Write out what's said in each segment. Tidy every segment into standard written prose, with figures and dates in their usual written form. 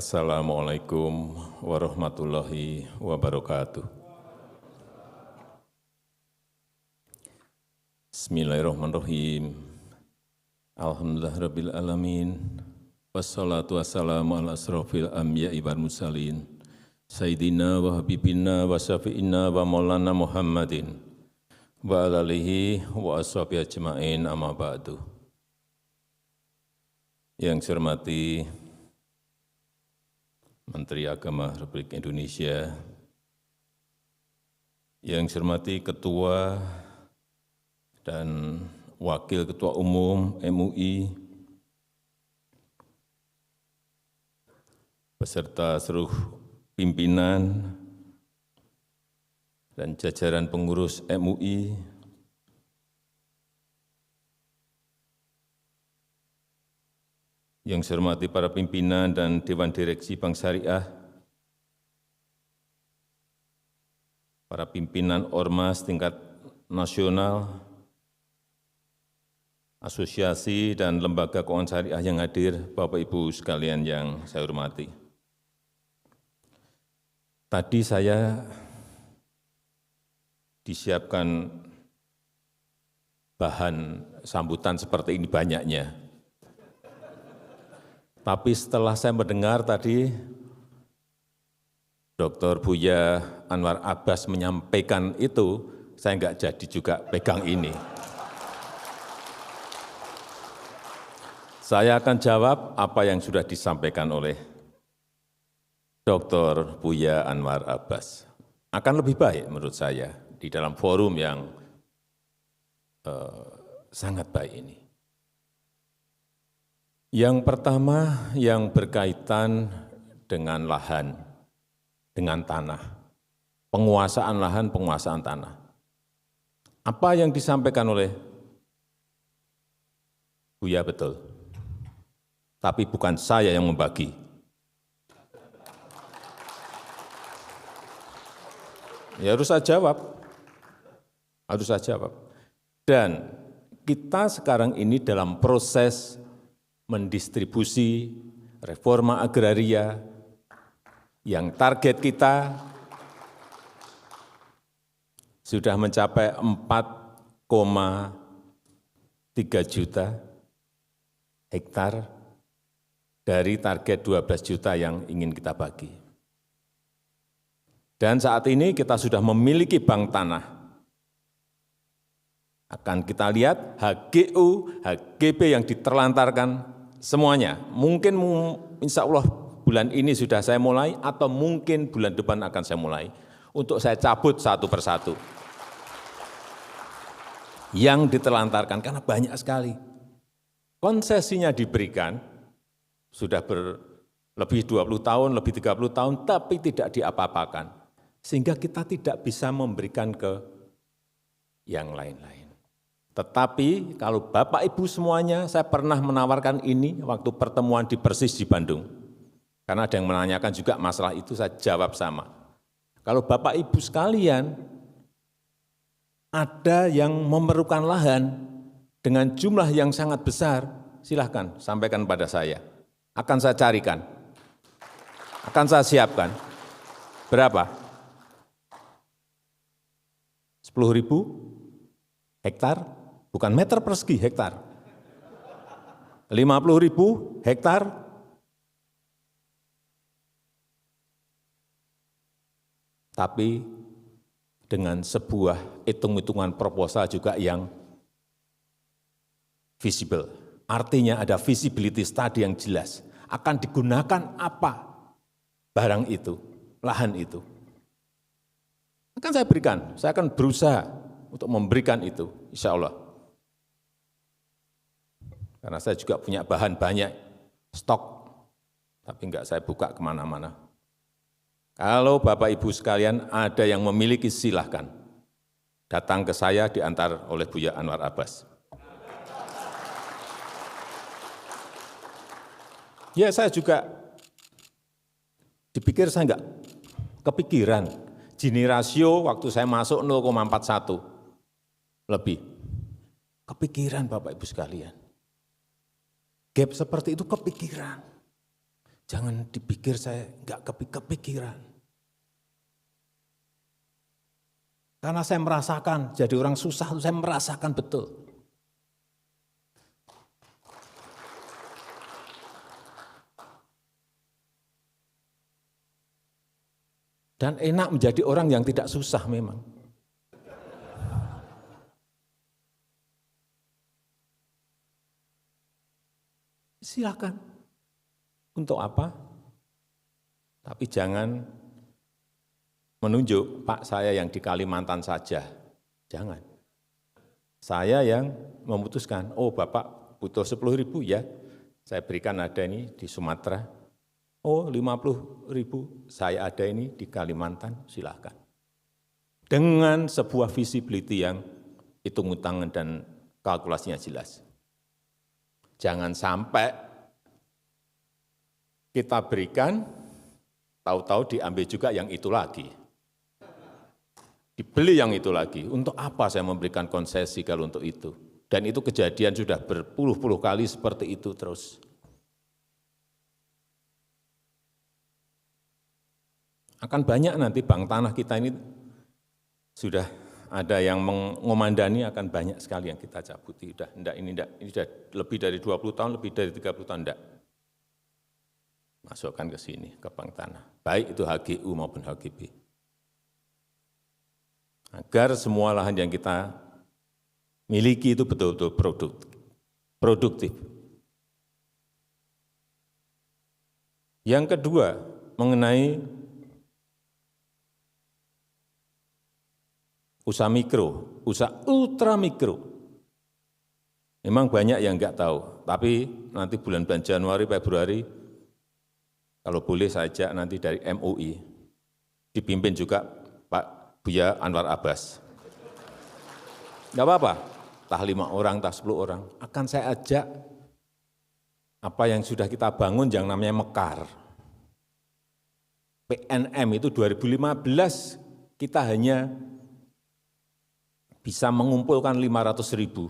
Assalamualaikum warahmatullahi wabarakatuh. Bismillahirrahmanirrahim. Alhamdulillahirabbil alamin. Wassalatu wassalamu ala asrofil anbiya'i wal mursalin. Sayyidina wa habibina wa syafi'ina wa maulana Muhammadin wa ala alihi wa ashabihi ajma'in amma ba'du. Yang saya hormati Menteri Agama Republik Indonesia, yang saya hormati Ketua dan Wakil Ketua Umum MUI, beserta seluruh pimpinan dan jajaran pengurus MUI, yang saya hormati para pimpinan dan Dewan Direksi Bank Syariah, para pimpinan Ormas tingkat nasional, asosiasi dan lembaga keuangan syariah yang hadir, Bapak Ibu sekalian yang saya hormati. Tadi saya disiapkan bahan sambutan seperti ini banyaknya. Tapi setelah saya mendengar tadi Dr. Buya Anwar Abbas menyampaikan itu, saya enggak jadi juga pegang ini. Saya akan jawab apa yang sudah disampaikan oleh Dr. Buya Anwar Abbas. Akan lebih baik menurut saya di dalam forum yang sangat baik ini. Yang pertama yang berkaitan dengan lahan, dengan tanah, penguasaan lahan, penguasaan tanah. Apa yang disampaikan oleh Buya betul, tapi bukan saya yang membagi. Ya harus saya jawab, Dan kita sekarang ini dalam proses mendistribusi reforma agraria yang target kita sudah mencapai 4,3 juta hektar dari target 12 juta yang ingin kita bagi. Dan saat ini kita sudah memiliki bank tanah. Akan kita lihat HGU, HGB yang diterlantarkan semuanya, mungkin insya Allah bulan ini sudah saya mulai atau mungkin bulan depan akan saya mulai untuk saya cabut satu persatu. Yang ditelantarkan karena banyak sekali. Konsesinya diberikan, sudah lebih 20 tahun, lebih 30 tahun, tapi tidak diapa-apakan. Sehingga kita tidak bisa memberikan ke yang lain-lain. Tetapi kalau Bapak Ibu semuanya, saya pernah menawarkan ini waktu pertemuan di Persis di Bandung. Karena ada yang menanyakan juga masalah itu, saya jawab sama. Kalau Bapak Ibu sekalian, ada yang memerlukan lahan dengan jumlah yang sangat besar, silahkan sampaikan pada saya. Akan saya carikan, akan saya siapkan. Berapa? 10.000 hektar? Bukan meter persegi, hektar. 50.000 hektar, tapi dengan sebuah hitung-hitungan proposal juga yang visible. Artinya ada visibility study yang jelas. Akan digunakan apa barang itu, lahan itu. Akan saya berikan, saya akan berusaha untuk memberikan itu, insya Allah. Karena saya juga punya bahan banyak, stok, tapi enggak saya buka kemana-mana. Kalau Bapak Ibu sekalian ada yang memiliki, silahkan datang ke saya diantar oleh Buya Anwar Abbas. Ya saya juga dipikir saya enggak kepikiran, Gini rasio waktu saya masuk 0,41 lebih. Kepikiran Bapak Ibu sekalian. Gap seperti itu kepikiran. Jangan dipikir saya nggak kepikiran. Karena saya merasakan, jadi orang susah, saya merasakan betul. Dan enak menjadi orang yang tidak susah memang. Silakan. Untuk apa? Tapi jangan menunjuk, Pak saya yang di Kalimantan saja. Jangan. Saya yang memutuskan, oh Bapak butuh 10.000 ya, saya berikan ada ini di Sumatera. Oh 50.000 saya ada ini di Kalimantan, silahkan. Dengan sebuah visibility yang hitung-hitungan dan kalkulasinya jelas. Jangan sampai kita berikan, tahu-tahu diambil juga yang itu lagi. Dibeli yang itu lagi. Untuk apa saya memberikan konsesi kalau untuk itu? Dan itu kejadian sudah berpuluh-puluh kali seperti itu terus. Akan banyak nanti bank tanah kita ini sudah ada yang mengomandani, akan banyak sekali yang kita cabuti. Ini sudah lebih dari 20 tahun, lebih dari 30 tahun, enggak. Masukkan ke sini, ke bank tanah. Baik itu HGU maupun HGB. Agar semua lahan yang kita miliki itu betul-betul produktif. Yang kedua, mengenai usaha mikro, usaha ultra mikro. Memang banyak yang enggak tahu, tapi nanti bulan-bulan Januari, Februari, kalau boleh saya ajak nanti dari MUI, dipimpin juga Pak Buya Anwar Abbas. Enggak apa-apa, entah 5 orang, entah 10 orang, akan saya ajak apa yang sudah kita bangun yang namanya Mekar. PNM itu 2015 kita hanya bisa mengumpulkan 500.000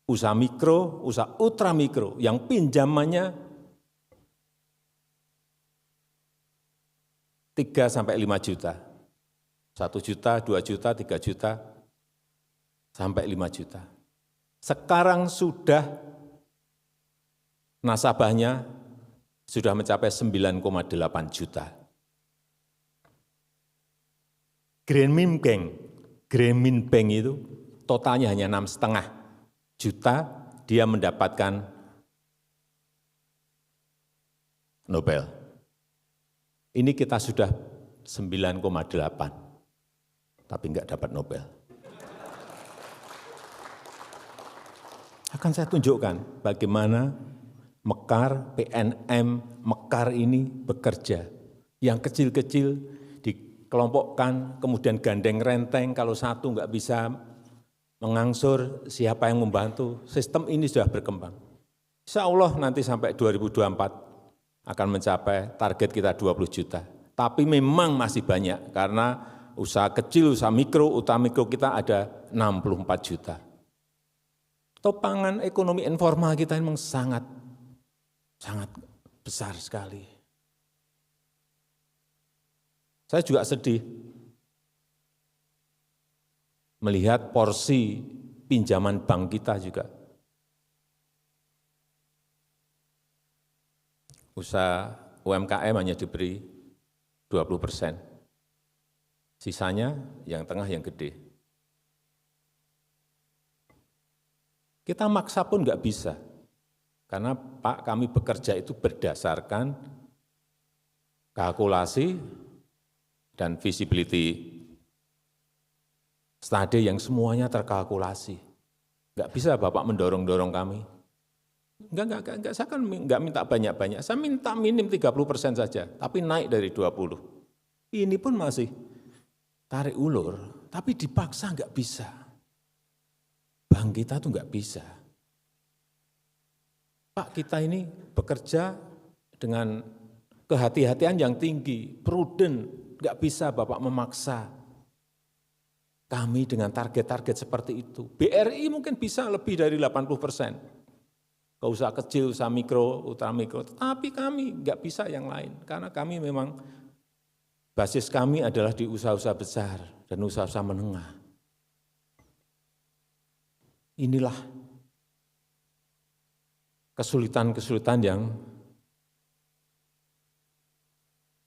usaha mikro, usaha ultra mikro yang pinjamannya 3 sampai 5 juta. 1 juta, 2 juta, 3 juta, sampai 5 juta. Sekarang sudah nasabahnya sudah mencapai 9,8 juta. Grameen Bank itu totalnya hanya 6,5 juta, dia mendapatkan Nobel. Ini kita sudah 9,8, tapi enggak dapat Nobel. Akan saya tunjukkan bagaimana Mekar, PNM, Mekar ini bekerja. Yang kecil-kecil dikelompokkan, kemudian gandeng renteng, kalau satu enggak bisa mengangsur, siapa yang membantu? Sistem ini sudah berkembang. Insya Allah nanti sampai 2024 akan mencapai target kita 20 juta. Tapi memang masih banyak, karena usaha kecil, usaha mikro, usaha mikro kita ada 64 juta. Topangan ekonomi informal kita memang sangat besar sekali. Saya juga sedih melihat porsi pinjaman bank kita juga. Usaha UMKM hanya diberi 20%. Sisanya yang tengah, yang gede. Kita maksa pun enggak bisa. Karena Pak, kami bekerja itu berdasarkan kalkulasi dan visibility study yang semuanya terkalkulasi. Enggak bisa Bapak mendorong-dorong kami. Enggak, saya kan enggak minta banyak-banyak, saya minta minim 30% saja, tapi naik dari 20. Ini pun masih tarik ulur, tapi dipaksa enggak bisa. Bank kita tuh enggak bisa. Pak, kita ini bekerja dengan kehati-hatian yang tinggi, prudent, enggak bisa Bapak memaksa kami dengan target-target seperti itu. BRI mungkin bisa lebih dari 80%. ke usaha kecil, usaha mikro, ultra mikro. Tapi kami nggak bisa yang lain, karena kami memang basis kami adalah di usaha-usaha besar dan usaha-usaha menengah. Inilah kesulitan-kesulitan yang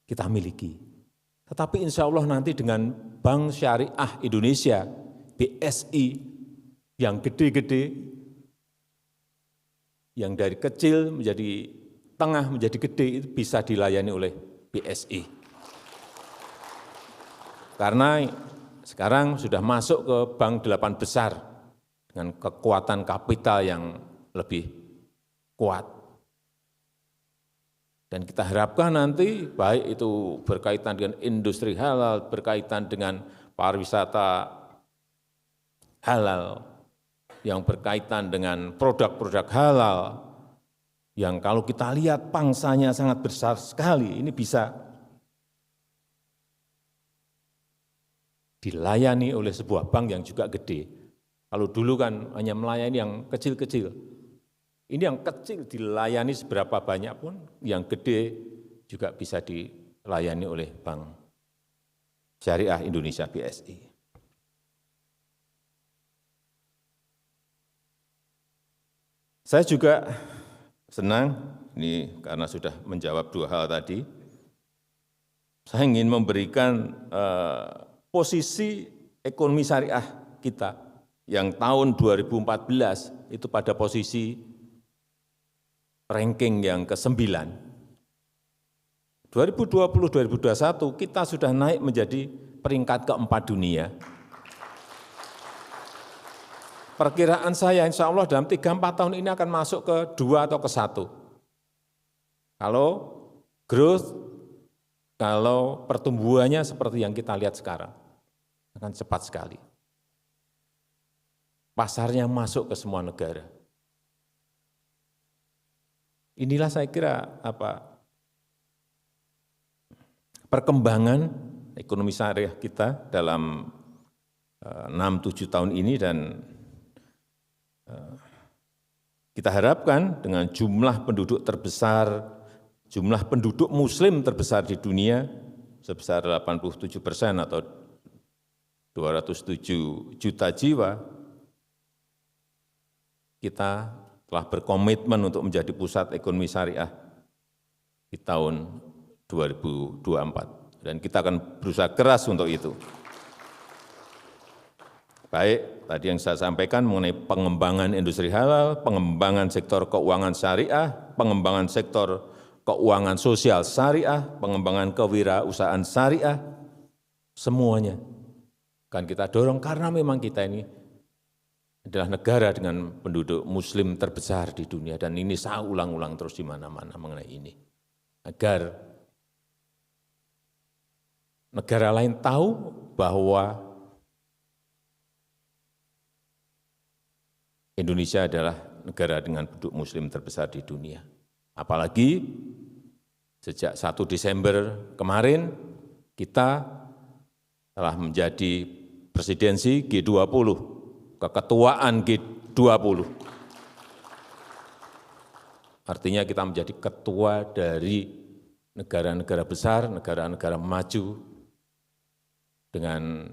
kita miliki. Tetapi insya Allah nanti dengan Bank Syariah Indonesia, BSI, yang gede-gede, yang dari kecil menjadi tengah menjadi gede, itu bisa dilayani oleh BSI. Karena sekarang sudah masuk ke bank 8 besar dengan kekuatan kapital yang lebih kuat. Dan kita harapkan nanti baik itu berkaitan dengan industri halal, berkaitan dengan pariwisata halal, yang berkaitan dengan produk-produk halal, yang kalau kita lihat pangsanya sangat besar sekali, ini bisa dilayani oleh sebuah bank yang juga gede. Kalau dulu kan hanya melayani yang kecil-kecil. Ini yang kecil dilayani seberapa banyak pun, yang gede juga bisa dilayani oleh Bank Syariah Indonesia BSI. Saya juga senang, ini karena sudah menjawab 2 hal tadi, saya ingin memberikan posisi ekonomi syariah kita yang tahun 2014 itu pada posisi ranking yang ke-9. 2020-2021 kita sudah naik menjadi peringkat ke-4 dunia. Perkiraan saya insya Allah dalam 3-4 tahun ini akan masuk ke 2 atau ke 1. Kalau growth, kalau pertumbuhannya seperti yang kita lihat sekarang, akan cepat sekali. Pasarnya masuk ke semua negara. Inilah saya kira perkembangan ekonomi syariah kita dalam 6-7 tahun ini, dan kita harapkan dengan jumlah penduduk terbesar, jumlah penduduk muslim terbesar di dunia sebesar 87% atau 207 juta jiwa, kita telah berkomitmen untuk menjadi pusat ekonomi syariah di tahun 2024. Dan kita akan berusaha keras untuk itu. Baik, tadi yang saya sampaikan mengenai pengembangan industri halal, pengembangan sektor keuangan syariah, pengembangan sektor keuangan sosial syariah, pengembangan kewirausahaan syariah, semuanya akan kita dorong karena memang kita ini adalah negara dengan penduduk muslim terbesar di dunia, dan ini saya ulang-ulang terus di mana-mana mengenai ini. Agar negara lain tahu bahwa Indonesia adalah negara dengan penduduk muslim terbesar di dunia. Apalagi sejak 1 Desember kemarin kita telah menjadi presidensi G20. Keketuaan G20. Artinya kita menjadi ketua dari negara-negara besar, negara-negara maju dengan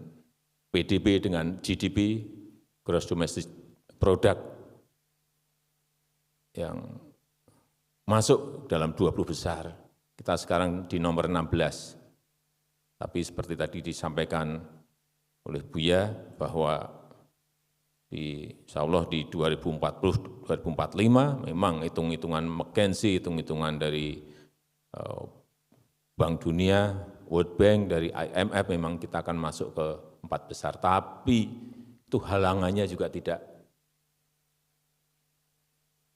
PDB, dengan GDP, Gross Domestic Product, yang masuk dalam 20 besar. Kita sekarang di nomor 16. Tapi seperti tadi disampaikan oleh Buya bahwa insya Allah di 2040-2045 memang hitung-hitungan McKinsey, hitung-hitungan dari Bank Dunia, World Bank, dari IMF memang kita akan masuk ke 4 besar. Tapi itu halangannya juga tidak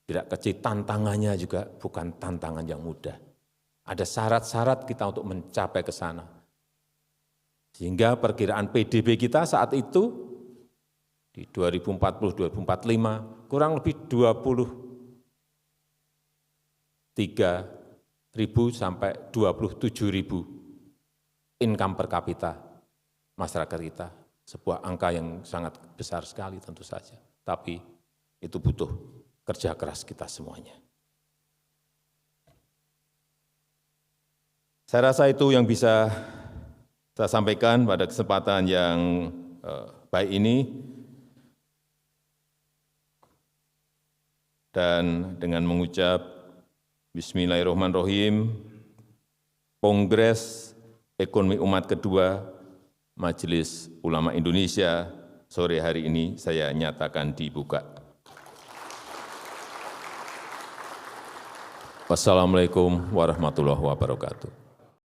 kecil, tantangannya juga bukan tantangan yang mudah. Ada syarat-syarat kita untuk mencapai ke sana. Sehingga perkiraan PDB kita saat itu di 2040-2045 kurang lebih 23.000 sampai 27.000 income per kapita masyarakat kita. Sebuah angka yang sangat besar sekali tentu saja. Tapi itu butuh kerja keras kita semuanya. Saya rasa itu yang bisa saya sampaikan pada kesempatan yang baik ini. Dan dengan mengucap Bismillahirrahmanirrahim, Kongres Ekonomi Umat kedua Majelis Ulama Indonesia sore hari ini saya nyatakan dibuka. Wassalamualaikum warahmatullahi wabarakatuh.